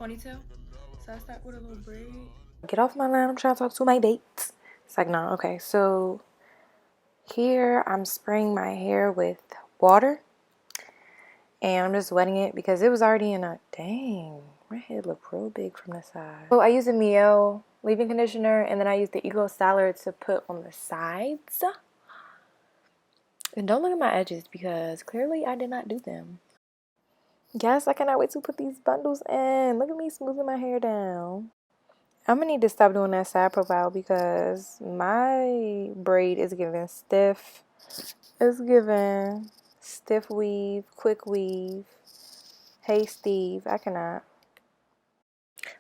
ponytail. So I start with a little braid. Get off my line, I'm trying to talk to my dates. It's like, no, okay. So here I'm spraying my hair with water. And I'm just wetting it because it was already in a, dang, my head looked real big from the side. So I use a Mio leave-in conditioner, and then I use the Ego Styler to put on the sides. And don't look at my edges because clearly I did not do them. Yes, I cannot wait to put these bundles in. Look at me smoothing my hair down. I'm gonna need to stop doing that side profile because my braid is giving stiff. It's giving stiff weave, quick weave. Hey Steve, I cannot.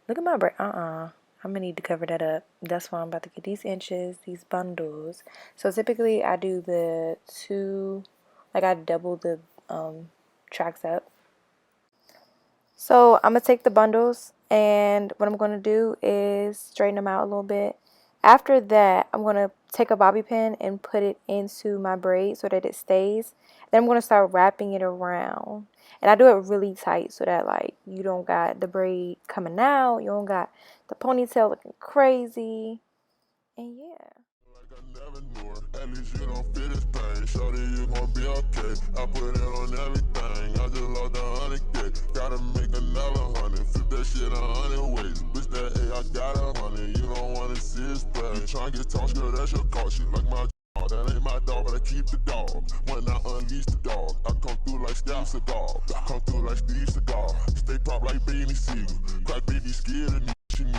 Look at my braid. I'm gonna need to cover that up. That's why I'm about to get these inches, these bundles. So typically I do the two, like I double the tracks up. So I'm gonna take the bundles, and what I'm gonna do is straighten them out a little bit. After that, I'm gonna take a bobby pin and put it into my braid so that it stays. Then I'm gonna start wrapping it around, and I do it really tight so that like you don't got the braid coming out, you don't got the ponytail looking crazy, and yeah. Like I never knew her. At least you don't feel this pain. Shorty, you gon' be okay. I put it on everything. I just lost 100K. Gotta make another 100. Flip that shit 100 ways. Bitch, that A, I got 100. You don't wanna see his pain. You tryna get tossed, girl, that's your call. She like my dog. That ain't my dog, but I keep the dog. When I unleash the dog, I come through like Steve Seagal. Come through like Steve Seagal. Stay pop like Beanie Siegel. Crack baby scared of me.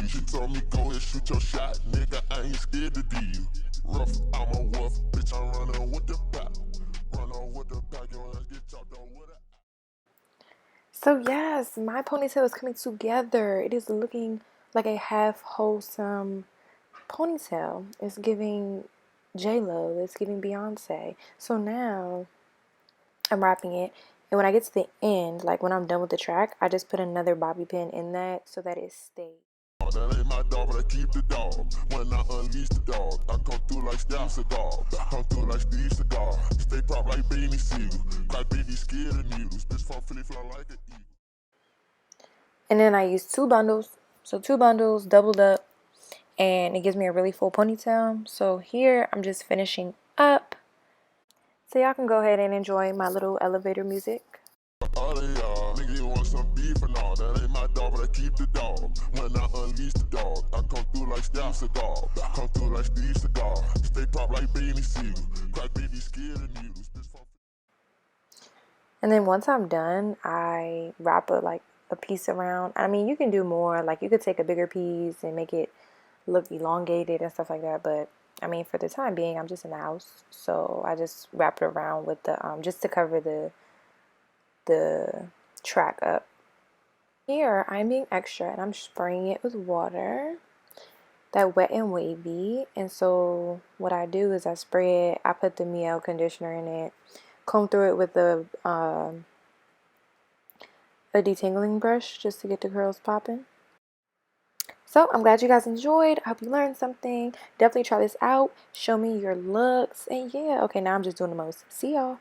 She told me go ahead, shoot your shot, nigga. I ain't scared to do you. Rough, I'm a wolf, bitch. I'm running with the pack. Run on with the pack, your ass get chopped on with it. So yes, my ponytail is coming together. It is looking like a half wholesome ponytail. It's giving J-Lo. It's giving Beyonce. So now I'm wrapping it. And when I get to the end, like when I'm done with the track, I just put another bobby pin in that so that it stays. That ain't my dog, but I keep the dog. When I unleash the dog, I come through like Steve Seagal. Come through like Steve Seagal. Stay pop like Beanie Siegel. Crack baby scared of needles. Bitch from Philly fly like an eagle. And then I use two bundles. So two bundles doubled up, and it gives me a really full ponytail. So here I'm just finishing up. So y'all can go ahead and enjoy my little elevator music. All of y'all, nigga, you want some beef and all. That ain't my dog, but I keep the dog. When I unleash the dog, I come through like Steve Seagal. Come through like Steve Seagal. Stay pop like Beanie Siegel. Crack baby scared of needles. And then once I'm done, I wrap a piece around. I mean, you can do more. Like you could take a bigger piece and make it look elongated and stuff like that. But I mean, for the time being, I'm just in the house, so I just wrap it around with the just to cover the track up. Here, I'm being extra and I'm spraying it with water, that Wet and Wavy. And so what I do is I spray it, I put the Mio conditioner in it, comb through it with a detangling brush just to get the curls popping. So I'm glad you guys enjoyed. I hope you learned something. Definitely try this out. Show me your looks. And yeah, okay, now I'm just doing the most. See y'all.